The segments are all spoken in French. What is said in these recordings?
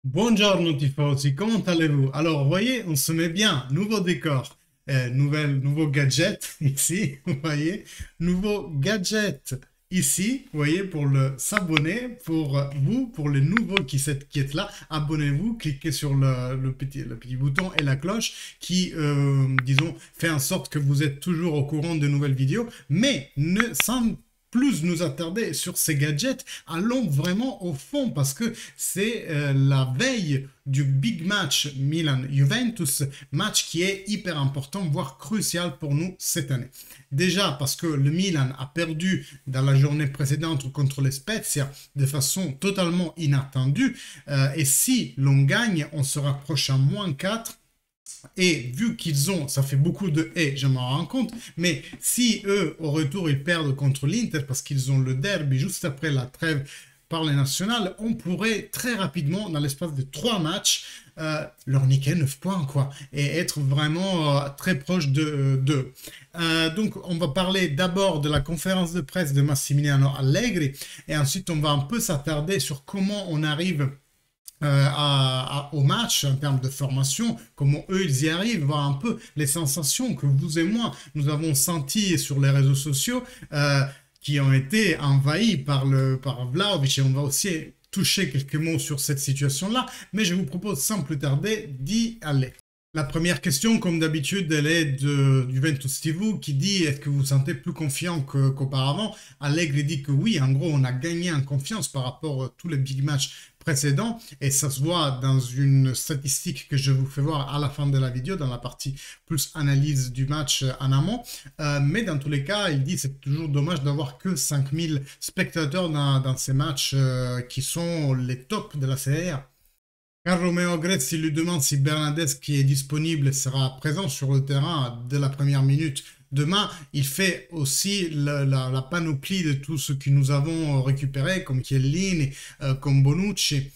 Buongiorno tifosi, comment allez-vous? Alors, vous voyez, on se met bien, nouveau décor, nouveau gadget ici, vous voyez, nouveau gadget ici, vous voyez, pour le s'abonner, pour vous, pour les nouveaux qui êtes là, abonnez-vous, cliquez sur le petit bouton et la cloche qui, disons, fait en sorte que vous êtes toujours au courant de nouvelles vidéos, mais sans plus nous attarder sur ces gadgets, allons vraiment au fond parce que c'est la veille du big match Milan-Juventus, match qui est hyper important, voire crucial pour nous cette année. Déjà parce que le Milan a perdu dans la journée précédente contre les Spezia de façon totalement inattendue, et si l'on gagne, on se rapproche à -4. Et vu qu'ils ont, ça fait beaucoup de et, je m'en rends compte, mais si eux, au retour, ils perdent contre l'Inter parce qu'ils ont le derby juste après la trêve par les nationales, on pourrait très rapidement, dans l'espace de 3 matchs, leur niquer 9 points, quoi, et être vraiment très proche d'eux. Donc, on va parler d'abord de la conférence de presse de Massimiliano Allegri, et ensuite, on va un peu s'attarder sur comment on arrive au match en termes de formation, comment eux ils y arrivent, voir un peu les sensations que vous et moi nous avons senties sur les réseaux sociaux qui ont été envahis par Vlahovic, et on va aussi toucher quelques mots sur cette situation-là, mais je vous propose sans plus tarder d'y aller. La première question, comme d'habitude, elle est de Juventus TV qui dit est-ce que vous vous sentez plus confiant qu'auparavant? Allegri dit que oui, en gros, on a gagné en confiance par rapport à tous les big matchs précédents et ça se voit dans une statistique que je vous fais voir à la fin de la vidéo, dans la partie plus analyse du match en amont. Mais dans tous les cas, il dit c'est toujours dommage d'avoir que 5000 spectateurs dans ces matchs qui sont les tops de la Serie A. Quand Romeo Grezzi lui demande si Bernardeschi qui est disponible sera présent sur le terrain dès la première minute demain, il fait aussi la panoplie de tout ce que nous avons récupéré, comme Chiellini, comme Bonucci.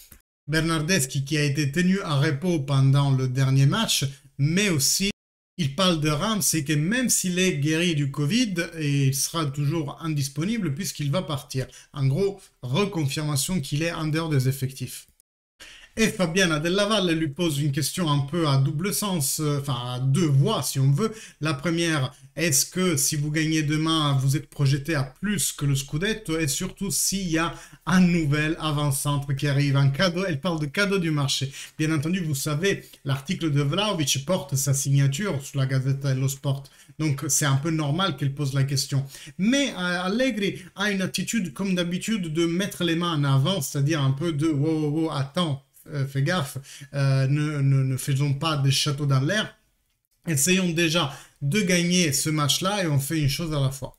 Bernardeschi qui a été tenu à repos pendant le dernier match, mais aussi il parle de Rams et que même s'il est guéri du Covid, il sera toujours indisponible puisqu'il va partir. En gros, reconfirmation qu'il est en dehors des effectifs. Et Fabiana Della Valle lui pose une question un peu à double sens, enfin à deux voix si on veut. La première, est-ce que si vous gagnez demain, vous êtes projeté à plus que le Scudetto? Et surtout s'il y a un nouvel avant-centre qui arrive, un cadeau, elle parle de cadeau du marché. Bien entendu, vous savez, l'article de Vlahovic porte sa signature sur la Gazzetta dello Sport. Donc c'est un peu normal qu'elle pose la question. Mais Allegri a une attitude comme d'habitude de mettre les mains en avant, c'est-à-dire un peu de wow, wow, wow, attends, fais gaffe, ne faisons pas des châteaux dans l'air. Essayons déjà de gagner ce match-là et on fait une chose à la fois.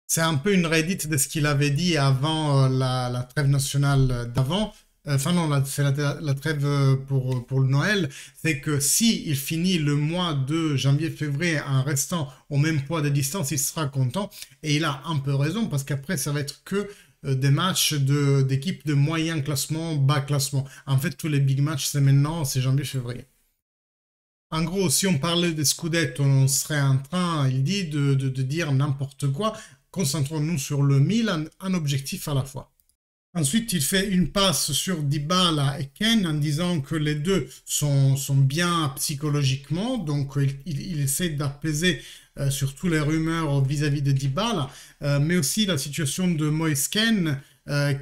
C'est un peu une redite de ce qu'il avait dit avant la trêve nationale d'avant. Enfin non, c'est la trêve pour le Noël. C'est que si il finit le mois de janvier-février en restant au même poids de distance, il sera content. Et il a un peu raison parce qu'après, ça va être que des matchs d'équipes de moyen classement, bas classement. En fait, tous les big matchs, c'est maintenant, c'est janvier-février. En gros, si on parlait des Scudetto, on serait en train, il dit, de dire n'importe quoi. Concentrons-nous sur le Milan, un objectif à la fois. Ensuite, il fait une passe sur Dybala et Ken en disant que les deux sont bien psychologiquement, donc il essaie d'apaiser surtout les rumeurs vis-à-vis de Dybala, mais aussi la situation de Moise Kean,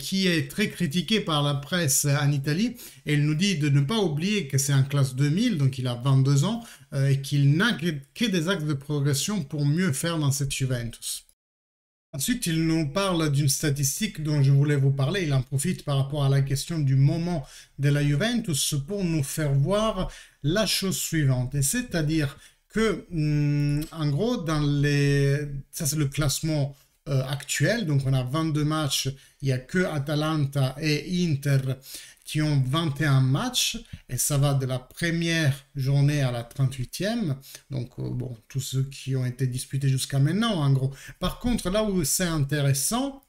qui est très critiqué par la presse en Italie, et il nous dit de ne pas oublier que c'est en classe 2000, donc il a 22 ans, et qu'il n'a que des axes de progression pour mieux faire dans cette Juventus. Ensuite, il nous parle d'une statistique dont je voulais vous parler. Il en profite par rapport à la question du moment de la Juventus pour nous faire voir la chose suivante. Et c'est-à-dire que, en gros, ça c'est le classement actuel. Donc on a 22 matchs. Il n'y a que Atalanta et Inter qui ont 21 matchs, et ça va de la première journée à la 38e, donc bon, tous ceux qui ont été disputés jusqu'à maintenant, en gros. Par contre, là où c'est intéressant,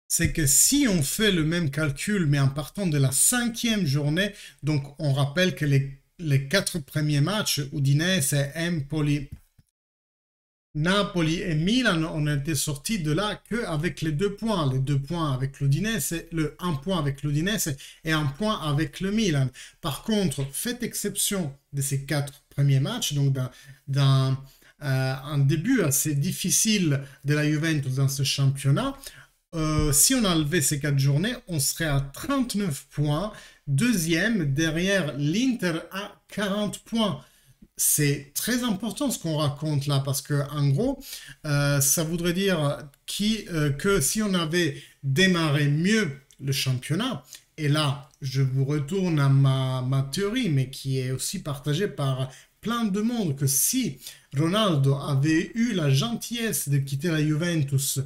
c'est que si on fait le même calcul, mais en partant de la 5e journée, donc on rappelle que les 4 premiers matchs, Udinese, Empoli, Napoli et Milan, on était sortis de là qu'avec les 2 points. Les 2 points avec l'Udinese, le 1 point avec l'Udinese et 1 point avec le Milan. Par contre, faites exception de ces 4 premiers matchs, donc d'un un début assez difficile de la Juventus dans ce championnat. Si on enlevait ces 4 journées, on serait à 39 points, deuxième derrière l'Inter à 40 points. C'est très important ce qu'on raconte là parce que en gros, ça voudrait dire que si on avait démarré mieux le championnat, et là je vous retourne à ma théorie, mais qui est aussi partagée par plein de monde, que si Ronaldo avait eu la gentillesse de quitter la Juventus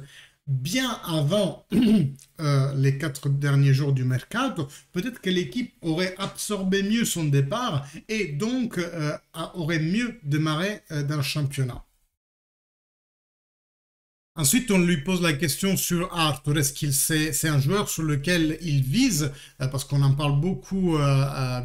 bien avant les 4 derniers jours du mercato, peut-être que l'équipe aurait absorbé mieux son départ et donc aurait mieux démarré dans le championnat. Ensuite, on lui pose la question sur Arthur. Est-ce qu'il c'est un joueur sur lequel il vise parce qu'on en parle beaucoup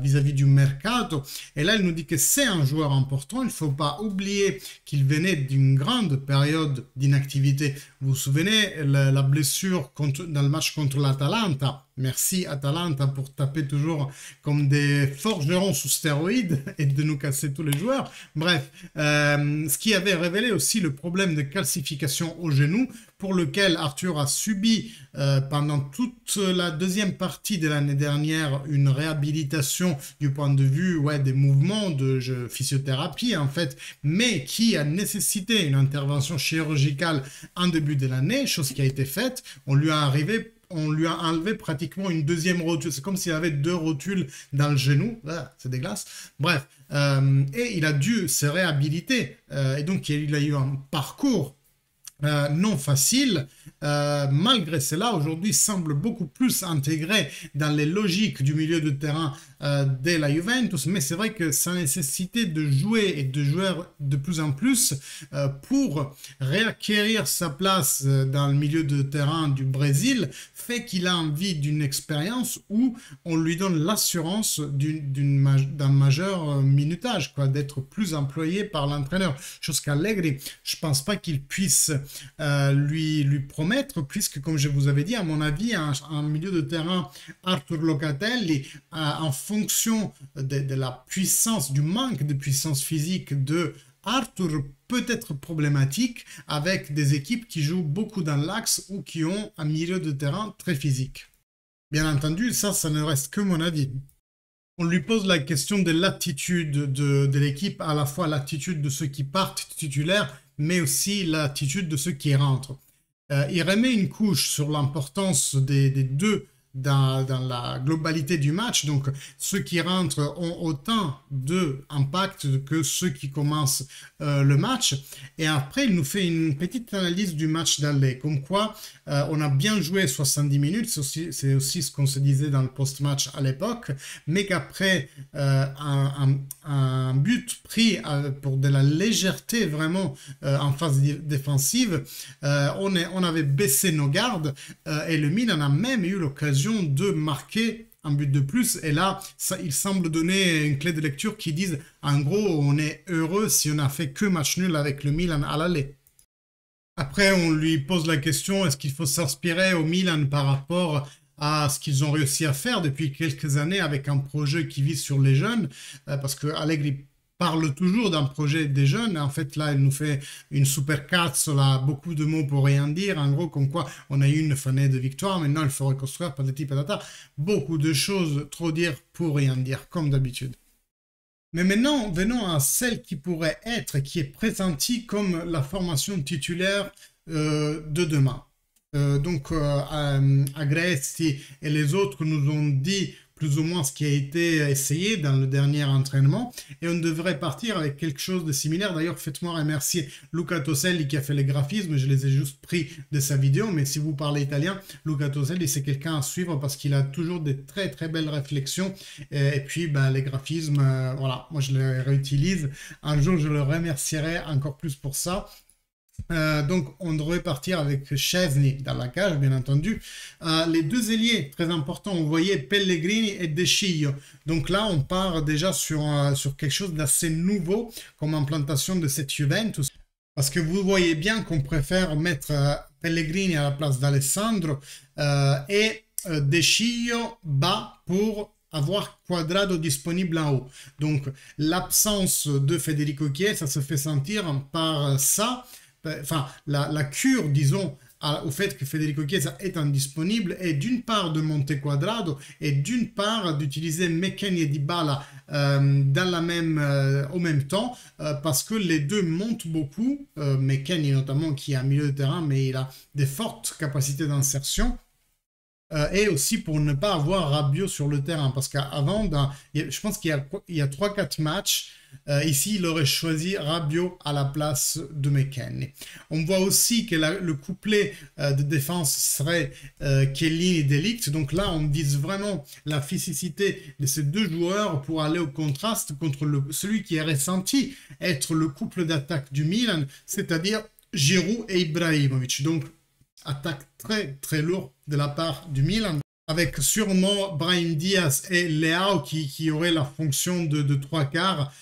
vis-à-vis du mercato. Et là, il nous dit que c'est un joueur important. Il ne faut pas oublier qu'il venait d'une grande période d'inactivité. Vous vous souvenez, la blessure dans le match contre l'Atalanta. Merci Atalanta pour taper toujours comme des forgerons sous stéroïdes et de nous casser tous les joueurs. Bref, ce qui avait révélé aussi le problème de calcification au genou pour lequel Arthur a subi pendant toute la deuxième partie de l'année dernière une réhabilitation du point de vue des mouvements de physiothérapie en fait, mais qui a nécessité une intervention chirurgicale en début de l'année, chose qui a été faite. On lui a enlevé pratiquement une deuxième rotule. C'est comme s'il avait 2 rotules dans le genou. Ah, c'est dégueulasse. Bref. Et il a dû se réhabiliter. Et donc, il a eu un parcours non facile. Malgré cela, aujourd'hui, semble beaucoup plus intégré dans les logiques du milieu de terrain de la Juventus, mais c'est vrai que sa nécessité de jouer et de jouer de plus en plus pour réacquérir sa place dans le milieu de terrain du Brésil fait qu'il a envie d'une expérience où on lui donne l'assurance d'un majeur minutage, quoi, d'être plus employé par l'entraîneur. Chose qu'Allegri, je pense pas qu'il puisse lui promettre, puisque comme je vous avais dit, à mon avis, un milieu de terrain Arthur Locatelli, en fonction de la puissance, du manque de puissance physique de Arthur, peut être problématique avec des équipes qui jouent beaucoup dans l'axe ou qui ont un milieu de terrain très physique. Bien entendu, ça ne reste que mon avis. On lui pose la question de l'attitude de l'équipe, à la fois l'attitude de ceux qui partent titulaires, mais aussi l'attitude de ceux qui rentrent. Il remet une couche sur l'importance des deux dans la globalité du match. Donc, ceux qui rentrent ont autant d'impact que ceux qui commencent le match. Et après, il nous fait une petite analyse du match d'aller. Comme quoi, on a bien joué 70 minutes. C'est aussi ce qu'on se disait dans le post-match à l'époque. Mais qu'après un but pris pour de la légèreté vraiment en phase défensive, on avait baissé nos gardes et le Milan a même eu l'occasion de marquer un but de plus. Et là, il semble donner une clé de lecture qui dise, en gros, on est heureux si on a fait que match nul avec le Milan à l'aller. Après, on lui pose la question, est-ce qu'il faut s'inspirer au Milan par rapport à ce qu'ils ont réussi à faire depuis quelques années avec un projet qui vise sur les jeunes, parce que Allegri parle toujours d'un projet des jeunes. En fait, là, il nous fait une super cazzo, là, beaucoup de mots pour rien dire. En gros, comme quoi, on a eu une année de victoire, maintenant il faut reconstruire, patati patata. Beaucoup de choses, trop dire pour rien dire, comme d'habitude. Mais maintenant, venons à celle qui pourrait être, qui est pressentie comme la formation titulaire de demain. Agresti et les autres nous ont dit plus ou moins ce qui a été essayé dans le dernier entraînement et on devrait partir avec quelque chose de similaire. D'ailleurs, faites-moi remercier Luca Toselli qui a fait les graphismes, je les ai juste pris de sa vidéo, mais si vous parlez italien, Luca Toselli c'est quelqu'un à suivre parce qu'il a toujours des très très belles réflexions et puis les graphismes, voilà, moi je les réutilise. Un jour je le remercierai encore plus pour ça. Donc on devrait partir avec Szczesny dans la cage, bien entendu. Les deux ailiers très importants, vous voyez Pellegrini et De Sciglio. Donc là on part déjà sur quelque chose d'assez nouveau comme implantation de cette Juventus. Parce que vous voyez bien qu'on préfère mettre Pellegrini à la place d'Alessandro et De Sciglio bas pour avoir Quadrado disponible en haut. Donc l'absence de Federico Chiesa se fait sentir par ça, enfin la cure, disons, au fait que Federico Chiesa est indisponible et d'une part de monter Quadrado et d'une part d'utiliser McKennie et Dybala au même temps parce que les deux montent beaucoup. McKennie notamment qui est un milieu de terrain mais il a des fortes capacités d'insertion. Et aussi pour ne pas avoir Rabiot sur le terrain. Parce qu'avant, je pense qu'il y a 3-4 matchs, ici, il aurait choisi Rabiot à la place de McKennie. On voit aussi que le couplet de défense serait Chiellini et De Ligt. Donc là, on vise vraiment la physicité de ces deux joueurs pour aller au contraste contre celui qui est ressenti être le couple d'attaque du Milan, c'est-à-dire Giroud et Ibrahimovic. Donc, attaque très très lourde de la part du Milan, avec sûrement Brahim Diaz et Leao qui auraient la fonction de trois quarts,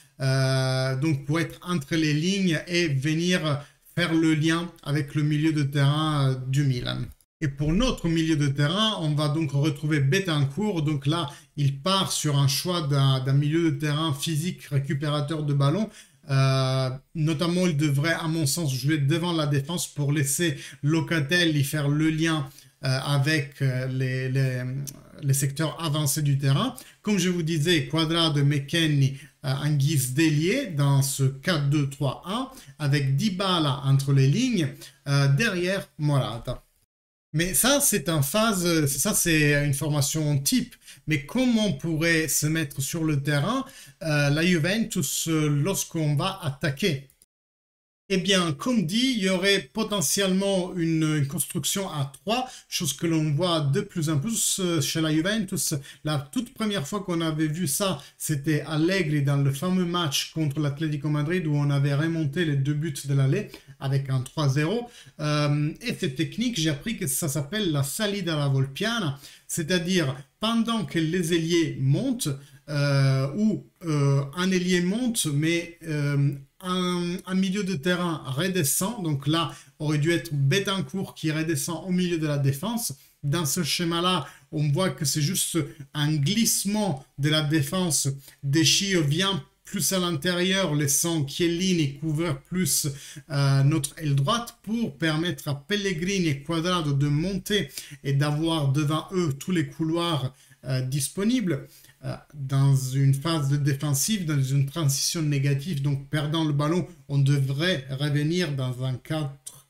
donc pour être entre les lignes et venir faire le lien avec le milieu de terrain du Milan. Et pour notre milieu de terrain, on va donc retrouver Betancourt. Donc là, il part sur un choix d'un milieu de terrain physique récupérateur de ballon. Notamment, il devrait, à mon sens, jouer devant la défense pour laisser Locatelli faire le lien avec les secteurs avancés du terrain. Comme je vous disais, Quadrado et McKennie en guise d'ailier dans ce 4-2-3-1 avec Dybala entre les lignes, derrière Morata. Mais ça, c'est une formation type. Mais comment on pourrait se mettre sur le terrain, la Juventus, lorsqu'on va attaquer? Eh bien, comme dit, il y aurait potentiellement une construction à 3, chose que l'on voit de plus en plus chez la Juventus. La toute première fois qu'on avait vu ça, c'était à Allegri dans le fameux match contre l'Atlético Madrid où on avait remonté les 2 buts de l'aller avec un 3-0. Et cette technique, j'ai appris que ça s'appelle la salida alla volpiana, c'est-à-dire pendant que les ailiers montent, ou un ailier monte, mais un milieu de terrain redescend. Donc là, aurait dû être Betancourt qui redescend au milieu de la défense. Dans ce schéma-là, on voit que c'est juste un glissement de la défense. Deschio vient plus à l'intérieur, laissant Chiellini couvrir plus notre aile droite pour permettre à Pellegrini et Quadrado de monter et d'avoir devant eux tous les couloirs disponibles. Dans une phase défensive, dans une transition négative, donc perdant le ballon, on devrait revenir dans un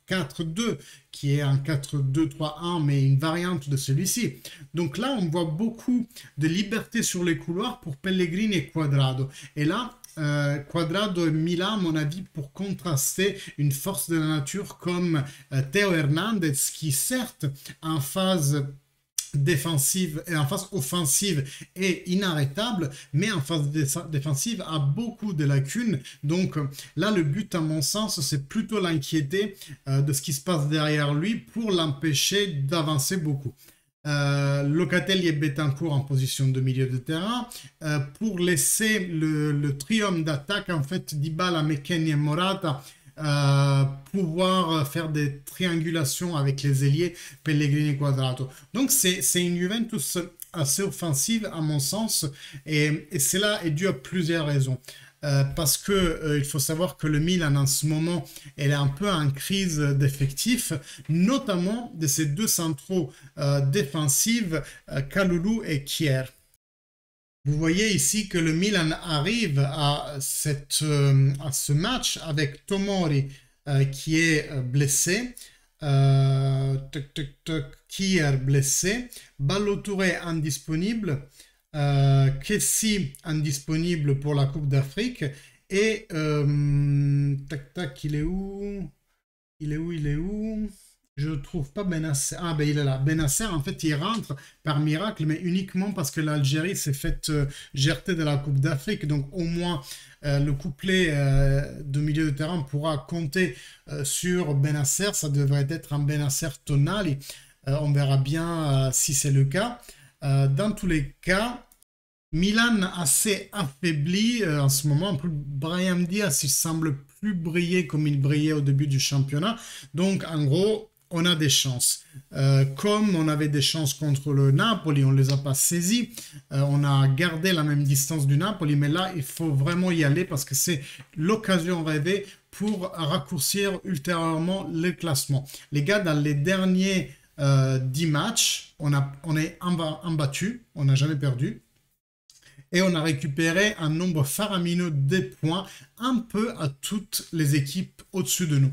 4-4-2 qui est un 4-2-3-1 mais une variante de celui-ci. Donc là, on voit beaucoup de liberté sur les couloirs pour Pellegrini et Quadrado. Et là, Quadrado est mis là, à mon avis, pour contraster une force de la nature comme Théo Hernandez qui certes en phase défensive et en phase offensive est inarrêtable, mais en phase défensive a beaucoup de lacunes. Donc là, le but, à mon sens, c'est plutôt l'inquiéter de ce qui se passe derrière lui pour l'empêcher d'avancer beaucoup. Locatelli et Betancourt en position de milieu de terrain pour laisser le trium d'attaque, en fait, Dybala, McKennie et Morata, pouvoir faire des triangulations avec les ailiers Pellegrini Quadrado. Donc c'est une Juventus assez offensive à mon sens et cela est dû à plusieurs raisons. Parce que il faut savoir que le Milan en ce moment elle est un peu en crise d'effectifs, notamment de ces deux centraux défensifs, Kalulu et Kjaer. Vous voyez ici que le Milan arrive à ce match avec Tomori qui est blessé, Kjaer blessé, Ballo-Touré indisponible, Kessie indisponible pour la Coupe d'Afrique et il est où? Il est où? Je ne trouve pas Benasser. Ah, ben il est là. Benasser, en fait, il rentre par miracle, mais uniquement parce que l'Algérie s'est faite jeter de la Coupe d'Afrique. Donc, au moins, le couplet de milieu de terrain pourra compter sur Benasser. Ça devrait être un Benasser Tonali. On verra bien si c'est le cas. Dans tous les cas, Milan assez affaibli en ce moment. Brahim Diaz, il semble plus briller comme il brillait au début du championnat. Donc, en gros, on a des chances. Comme on avait des chances contre le Napoli, on ne les a pas saisies. On a gardé la même distance du Napoli, mais là, il faut vraiment y aller parce que c'est l'occasion rêvée pour raccourcir ultérieurement le classement. Les gars, dans les derniers 10 matchs, on est imbattu, on n'a jamais perdu. Et on a récupéré un nombre faramineux de points, un peu à toutes les équipes au-dessus de nous.